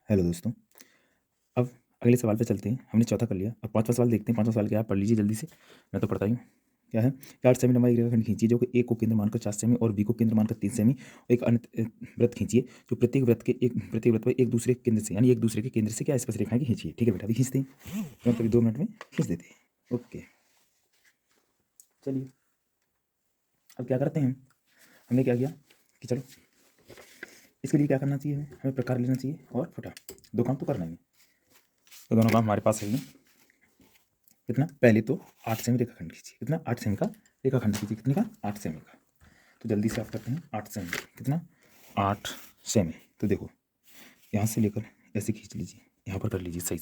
Hello दोस्तों। अब अगले सवाल पे चलते हैं। हमने चौथा कर लिया, अब पांचवा सवाल देखते हैं। पांचवा सवाल क्या है, पढ़ लीजिए जल्दी से, मैं तो पढ़ता ही हूँ। क्या है कि 8 सेमी लंबाई एक रेखाखंड खींचिए जो कि ए को केंद्र मानकर 4 सेमी और बी को केंद्र मानकर 3 सेमी और एक अन्य वृत्त खींचिए जो प्रत्येक वृत्त पर एक दूसरे के केंद्र से यानी एक दूसरे के केंद्र से क्या स्पर्श रेखाएं खींचिए। ठीक है बेटा, अभी खींचते हैं, तुरंत अभी 2 मिनट में खींच देते हैं। ओके, चलिए अब क्या करते हैं। हमने क्या किया कि चलो इसके लिए क्या करना चाहिए, हमें प्रकार लेना चाहिए और फटा, दो काम तो करना ही है। तो दोनों काम हमारे पास है ही। कितना, पहले तो 8 सेमी रेखाखंड खींचिए। कितना, 8 सेमी का रेखाखंड खींचिए। कितने का, 8 सेमी का। तो जल्दी से आप करते हैं 8 सेमी। कितना, 8 सेमी। तो देखो यहाँ से लेकर ऐसे खींच लीजिए, यहाँ पर कर लीजिए, सही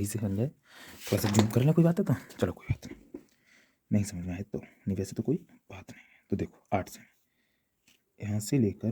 से बन जाए। थोड़ा सा जूम कर लें, कोई बात है तो चलो, कोई बात नहीं समझ में आए तो नहीं, वैसे तो कोई बात नहीं है। तो देखो 8 सेमी यहाँ से लेकर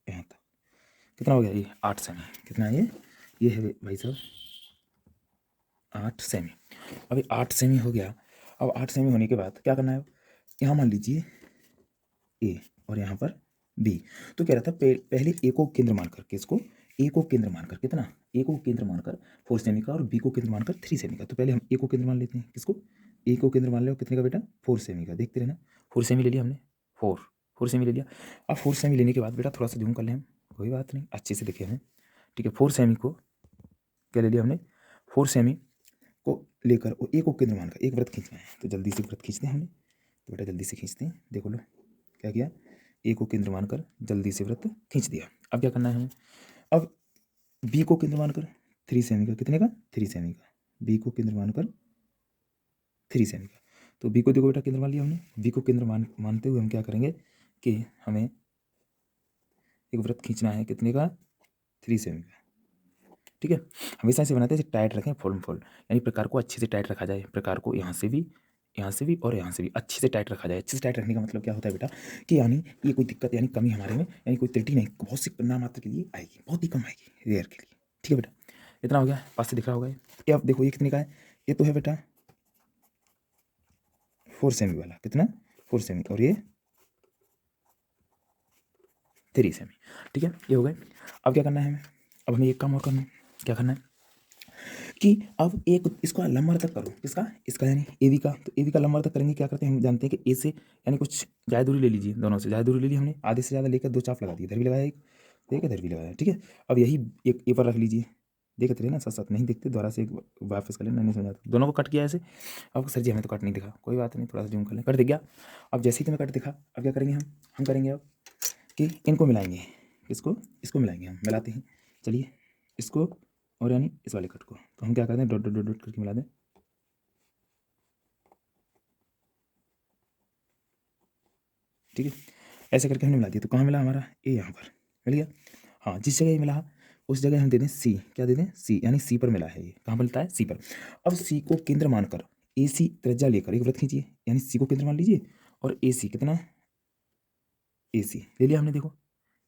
यहाँ तक कितना हो गया, ये 8 सेमी। कितना है ये है भाई साहब 8 सेमी। अभी 8 सेमी हो गया। अब 8 सेमी होने के बाद क्या करना है, यहाँ मान लीजिए ए और यहाँ पर बी। तो कह रहा था पहले ए को केंद्र मानकर, किसको, ए को केंद्र मानकर, कितना, ए को केंद्र मानकर 4 सेमी का और बी को केंद्र मानकर 3 सेमी का। तो पहले हम ए को केंद्र मान लेते हैं, किसको, ए को केंद्र मान लो, कितने का बेटा, 4 सेमी का। देखते रहना, 4 सेमी ले लिया हमने, 4 सेमी ले लिया। अब 4 सेमी लेने के बाद बेटा थोड़ा सा जूम कर लें हम, कोई बात नहीं, अच्छे से देखे हमें। ठीक है, 4 सेमी को क्या ले लिया हमने, 4 सेमी को लेकर और ए को केंद्र मानकर एक व्रत खींचना है। तो जल्दी से व्रत खींचते हैं हमने, तो बेटा जल्दी से खींचते हैं। देखो लो क्या किया, ए को केंद्र मानकर जल्दी से व्रत खींच दिया। अब क्या करना है हमें, अब बी को केंद्र मानकर 3 सेमी का। कितने का, 3 सेमी का। बी को केंद्र मानकर 3 सेमी का। तो बी को देखो बेटा केंद्र मान लिया हमने। बी को केंद्र मानते हुए हम क्या करेंगे कि हमें एक व्रत खींचना है, कितने का, 3 सेमी का। ठीक है, हमेशा ऐसे बनाते हैं, टाइट रखें, फॉर्म फॉल, यानी प्रकार को अच्छे से टाइट रखा जाए। प्रकार को यहाँ से भी और यहाँ से भी अच्छे से टाइट रखा जाए। अच्छे से टाइट रखने का मतलब क्या होता है बेटा, कि यानी ये कोई दिक्कत यानी कमी हमारे में यानी कोई त्रुटि नहीं, बहुत सी नाम मात्र के लिए आएगी, बहुत ही कम आएगी, रेयर के लिए। ठीक है बेटा, इतना हो गया, पास से दिख रहा होगा ये। अब देखो ये कितने का है, ये तो है बेटा 4 सेमी वाला। कितना, 4 सेमी, और ये 3 सेमी। ठीक है, ये हो गए। अब क्या करना है हमें, अब हमें एक काम और करना है। क्या करना है कि अब एक इसको लंबवर्धक करो, किसका, इसका यानी ए बी का। तो ए बी का लंबवर्धक करेंगे, क्या करते हैं हम जानते हैं कि ए से यानी कुछ ज़्यादा दूरी ले लीजिए, दोनों से ज़्यादा दूरी ले ली हमने, आधे से ज़्यादा लेकर 2 चाप लगा दिए, इधर भी लगाया एक, ठीक है, इधर भी लगाया। ठीक है, अब यही एक ए पर रख लीजिए, देखते रहे ना साथ साथ, नहीं देखते दोबारा से एक वापस कर लेना, नहीं समझ आता। दोनों को कट किया ऐसे। अब सर जी हमें तो कट नहीं दिखा, कोई बात नहीं, थोड़ा सा जूम कर लें, कट दिख गया। अब जैसे ही तुम्हें कट दिखा, अब क्या करेंगे हम करेंगे अब कि इनको मिलाएंगे, इसको मिलाएंगे, हम मिलाते हैं। चलिए इसको और यानी इस वाले कट को, तो हम क्या करते हैं, डॉट डॉट डॉट डॉट करके मिला दें। ठीक है, ऐसे करके हमने मिला दिया। तो कहाँ मिला हमारा, ए यहाँ पर मिल गया। हाँ, जिस जगह ये मिला उस जगह हम दे दें सी। क्या दे दें, सी, यानी सी पर मिला है। ये कहाँ पर मिलता है, सी पर। अब सी को केंद्र मानकर ए सी त्रिज्या लेकर एक वृत्त खींचिए, यानी सी को केंद्र मान लीजिए और ए सी, कितना, ए सी ले लिया हमने, देखो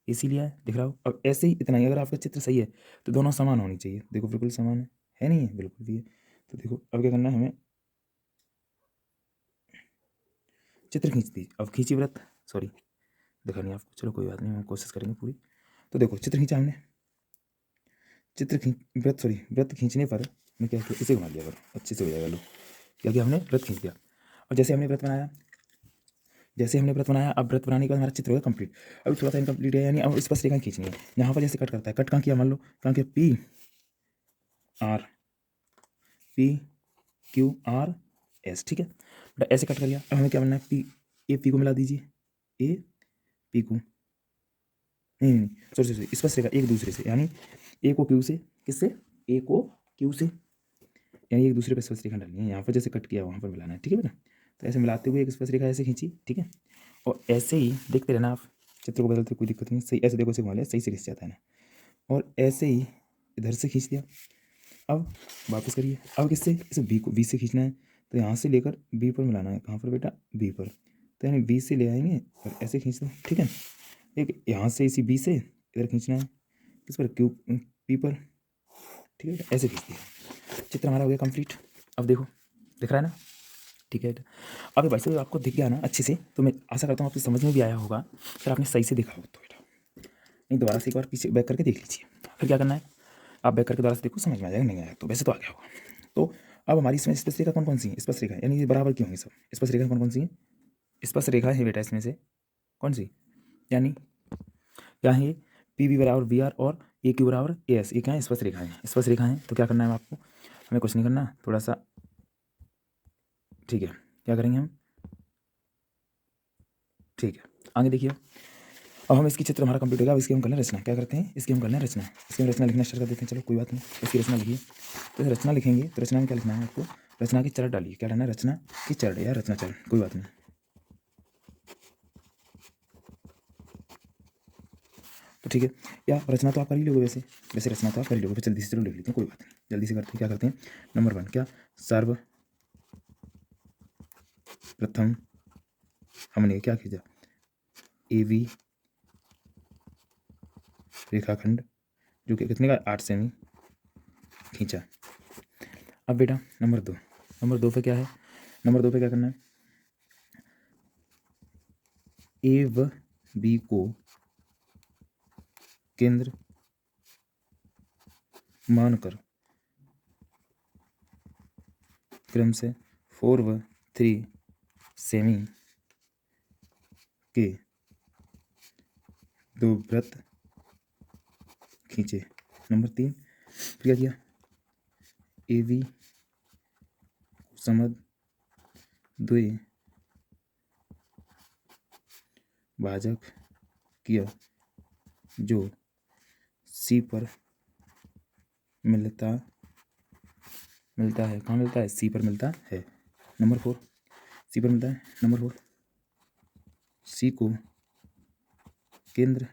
ए सी लिया है, दिख रहा हो। अब ऐसे ही इतना ही, अगर आपका चित्र सही है तो दोनों समान होनी चाहिए। देखो बिल्कुल समान है नहीं है, बिल्कुल भी है। तो देखो अब क्या करना है हमें, चित्र खींच दीजिए। अब खींची व्रत, सॉरी दिखा नहीं आपको, चलो कोई बात नहीं, हम कोशिश करेंगे पूरी। तो देखो चित्र खींचा हमने, व्रत खींचने पर मैं क्या किया, इसे घुमा दिया करो, अच्छे से हो जाएगा। लो क्या किया हमने, व्रत खींच दिया। और जैसे हमने व्रत बनाया, अब व्रत बनाने के बाद हमारा चित्र हो गया कंप्लीट। अभी थोड़ा सा इनकम्प्लीट है, यानी अब इस पर रेखा खींचनी है। यहाँ पर जैसे कट करता है, कट कहाँ किया, मान लो कहाँ किया, P R, P Q R S. ठीक है बेटा, ऐसे कट कर लिया। अब हमें क्या बनना है, पी, ए पी को मिला दीजिए, ए पी को, नहीं सॉरी, इस पर रेखा एक दूसरे से, यानी ए को क्यू से, किससे, ए को क्यू से, यानी एक दूसरे पे स्पर्श रेखा डालनी है। यहाँ पर जैसे कट किया वहाँ पर मिलाना है। ठीक है बेटा, तो ऐसे मिलाते हुए एक स्पर्श रेखा ऐसे खींची। ठीक है, और ऐसे ही देखते रहना आप, चित्र को बदलते कोई दिक्कत नहीं, सही ऐसे देखो, से घुमा लिया, सही से खींच जाता है ना। और ऐसे ही इधर से खींच दिया। अब वापस करिए, अब किससे, इसे बी को, बी से खींचना है, तो यहाँ से लेकर बी पर मिलाना है। कहाँ पर बेटा, बी पर। तो यानी बी से ले आएंगे और ऐसे खींच दो। ठीक है, एक यहाँ से इसी बी से इधर खींचना है, किस पर, क्यू, पी पर। ठीक है बेटा, ऐसे खींच दिया, चित्र हमारा हो गया कंप्लीट। अब देखो दिख रहा है ना, ठीक है बेटा। अब भाई साहब आपको दिख गया ना अच्छे से, तो मैं आशा करता हूँ आपकी समझ में भी आया होगा, सर आपने सही से देखा हो तो बेटा। नहीं दोबारा से एक बार पीछे बैक करके देख लीजिए, फिर क्या करना है आप बैक करके दोबारा से देखो, समझ में आ जाएगा, नहीं आया तो वैसे तो आ गया होगा। तो अब हमारी इसमें स्पर्श रेखा कौन कौन सी है, स्पर्श रेखा यानी ये बराबर क्यों है सब, स्पर्श रेखा कौन कौन सी है, स्पर्श रेखा है बेटा इसमें से कौन सी, यानी क्या है ये पी वी बराबर वी आर और ए क्यू बराबर ए एस, ये क्या है स्पर्श रेखा है, स्पर्श रेखा है। तो क्या करना है आपको, हमें कुछ नहीं करना, थोड़ा सा ठीक है, क्या करेंगे हम, ठीक है आगे देखिए। अब हम इसकी चित्र हमारा कंप्लीट होगा, अब इसकी हम कर लें रचना, क्या करते हैं इसकी हम कर लें रचना, इसकी हम रचना लिखना स्टार्ट कर देते हैं, चलो कोई बात नहीं, इसकी रचना लिखिए। तो रचना लिखेंगे तो रचना में क्या लिखना है आपको, रचना की चरण डालिए, क्या डालना है रचना की चरण या रचना चरण, कोई बात नहीं। तो ठीक है, या रचना तो आप कर ही लोगे, वैसे वैसे रचना तो आप कर ही लोगे, जल्दी से चलो लिख लेते हैं, कोई बात नहीं जल्दी से करते हैं। क्या करते हैं नंबर 1 क्या, सर्वप्रथम हमने क्या खींचा, ए वी रेखाखंड जो कि कितने का 8 सेमी खींचा। अब बेटा नंबर दो पे क्या है, नंबर 2 पे क्या करना है, ए व बी को केंद्र मानकर क्रम से 4 व 3 सेमी के दो वृत्त खींचे। नंबर 3 फिर क्या किया, ए वी समद द्वय भाजक किया जो सी पर मिलता है, कहाँ मिलता है सी पर मिलता है। नंबर 4 सी पर मिलता है, नंबर 4 सी को केंद्र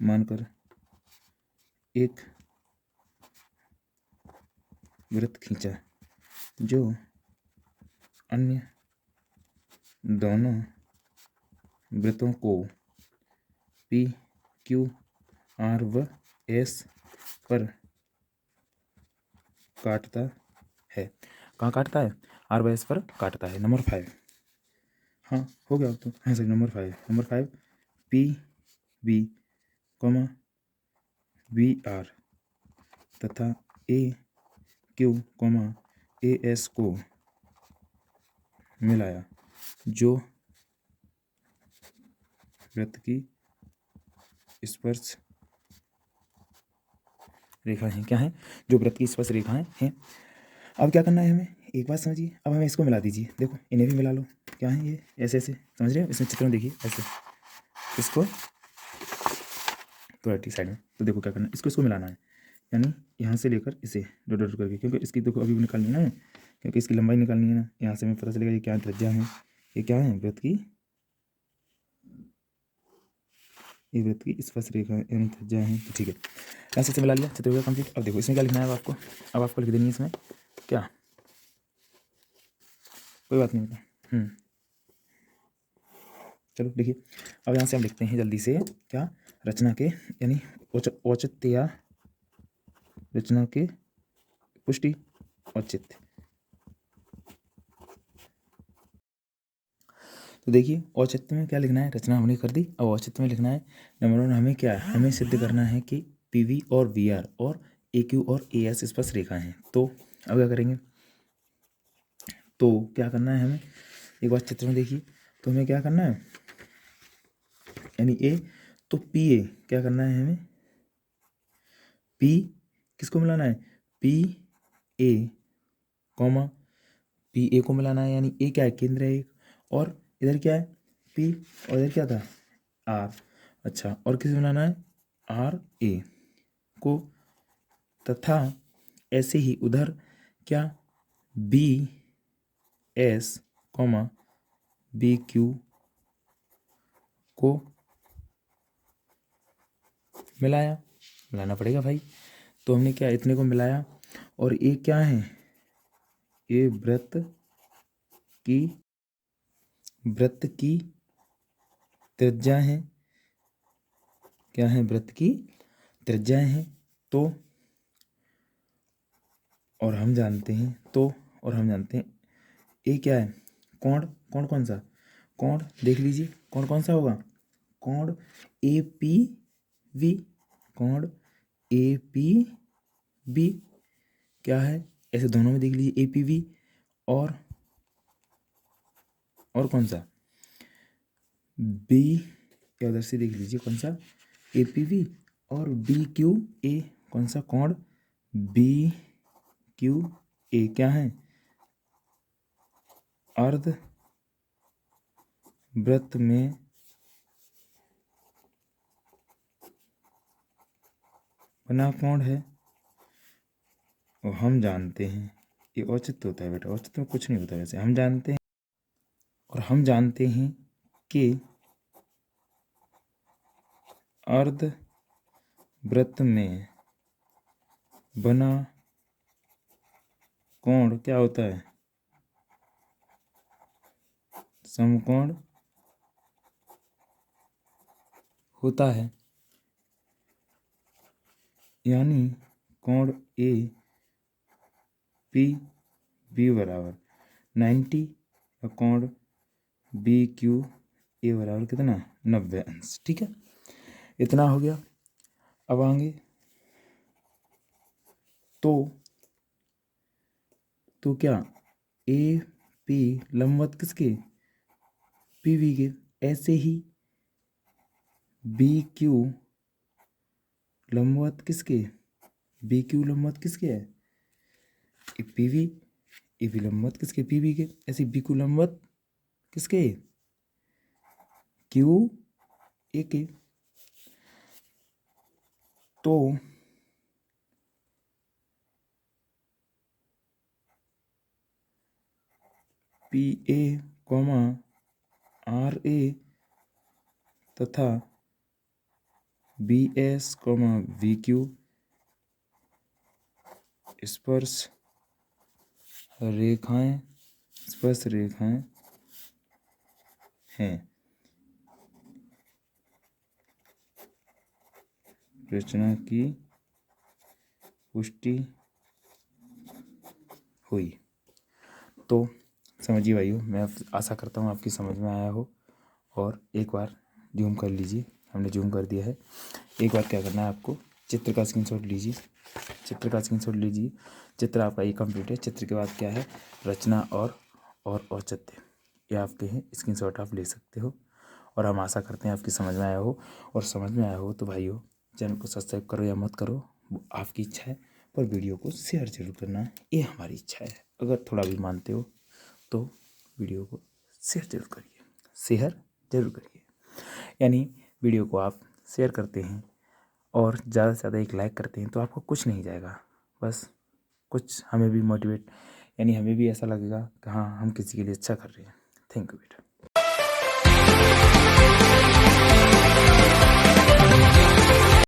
मानकर एक वृत्त खींचा जो अन्य दोनों वृत्तों को पी क्यू आर व एस पर काटता है, कहाँ काटता है आर व एस पर काटता है। नंबर 5 हाँ हो गया अब तो, हाँ sir number 5 P B comma V R तथा A Q comma A S को मिलाया जो वृत्त की स्पर्श रेखा है, क्या है जो वृत्त की स्पर्श रेखाएं हैं। अब क्या करना है हमें, एक बात समझिए, अब हमें इसको मिला दीजिए, देखो इन्हें भी मिला लो, क्या है ये ऐसे ऐसे समझ रहे हो, इसमें चित्र में देखिए ऐसे, इसको तो राइट साइड में, तो देखो क्या करना है, इसको मिलाना है, यानी यहाँ से लेकर इसे डॉट डॉट करके, क्योंकि इसकी देखो अभी निकालनी है ना, क्योंकि इसकी लंबाई निकालनी है ना, यहाँ से हमें पता चलेगा ये क्या त्रिज्या है, ये क्या है वृत्त की, ये वृत्त की स्पर्श रेखा यानी त्रिज्या है। तो ठीक है ऐसे से मिला लिया, चित्र हो गया कंप्लीट। अब देखो इसमें क्या लिखना है आपको, अब आपको लिख देनी है इसमें क्या, कोई बात नहीं बेटा, चलो देखिए। अब यहाँ से हम लिखते हैं जल्दी से क्या, रचना के यानी औचित्य या रचना के पुष्टि औचित्य। तो देखिए औचित्य में क्या लिखना है, रचना हमने कर दी, अब औचित्य में लिखना है नंबर 1 हमें क्या है, हमें सिद्ध करना है कि पी वी और वी आर और ए क्यू और ए एस स्पर्श रेखा हैं। तो अब क्या करेंगे, तो क्या करना है हमें, एक बार चित्र में देखिए, तो हमें क्या करना है, यानी ए, तो पी ए क्या करना है हमें, पी किसको मिलाना है, P A comma P A को मिलाना है, यानी ए क्या है केंद्र है एक, और इधर क्या है पी, और इधर क्या था आर, अच्छा और किसे मिलाना है आर ए को, तथा ऐसे ही उधर क्या B S comma B Q को मिलाना पड़ेगा भाई। तो हमने क्या इतने को मिलाया, और ये क्या है, ये वृत्त की त्रिज्या है, क्या है वृत्त की त्रिज्या है। तो और हम जानते हैं ये क्या है, कोण कौन सा कोण देख लीजिए, कौन कौन सा होगा, कोण ए पी वी, कोण ए पी बी क्या है, ऐसे दोनों में देख लीजिए ए पी वी, और कौन सा बी, या उधर से देख लीजिए कौन सा ए पी वी, और बी क्यू ए, कौन सा कोण बी क्यू ए क्या है, अर्ध वृत्त में बना कोण है। और हम जानते हैं, ये औचित्य होता है बेटा, औचित्य में कुछ नहीं होता वैसे, हम जानते हैं, और हम जानते हैं कि अर्ध वृत्त में बना कोण क्या होता है, समकोण होता है। यानी कोण ए पी बी बराबर 90, और कोण बी क्यू ए बराबर कितना 90 अंश। ठीक है, इतना हो गया। अब आगे तो क्या ए पी लंबवत किसके, पी वी के, ऐसे ही बी क्यू लंबवत किसके, बी क्यू लंबवत किसके है, पी वी, ए पी लंबवत किसके, पी वी के, ऐसे बी क्यू लंबवत किसके, क्यू ए के। तो P A comma R A तथा B S comma V Q स्पर्श रेखाएं हैं। रचना की पुष्टि हुई। तो समझिए भाइयों, मैं आशा करता हूँ आपकी समझ में आया हो। और एक बार जूम कर लीजिए, हमने जूम कर दिया है। एक बार क्या करना है आपको, चित्र का स्क्रीनशॉट लीजिए, चित्र आपका ये कंप्लीट है। चित्र के बाद क्या है, रचना और औचित्य, ये आपके हैं, स्क्रीनशॉट आप ले सकते हो। और हम आशा करते हैं आपकी समझ में आया हो। और समझ में आया हो तो भाइयों चैनल को सब्सक्राइब करो या मत करो, वो आपकी इच्छा है, पर वीडियो को शेयर जरूर करना, ये हमारी इच्छा है। अगर थोड़ा भी मानते हो तो वीडियो को शेयर जरूर करिए। यानी वीडियो को आप शेयर करते हैं और ज़्यादा से ज़्यादा एक लाइक करते हैं तो आपको कुछ नहीं जाएगा, बस कुछ हमें भी मोटिवेट, यानी हमें भी ऐसा लगेगा कि हाँ हम किसी के लिए अच्छा कर रहे हैं। थैंक यू बेटा।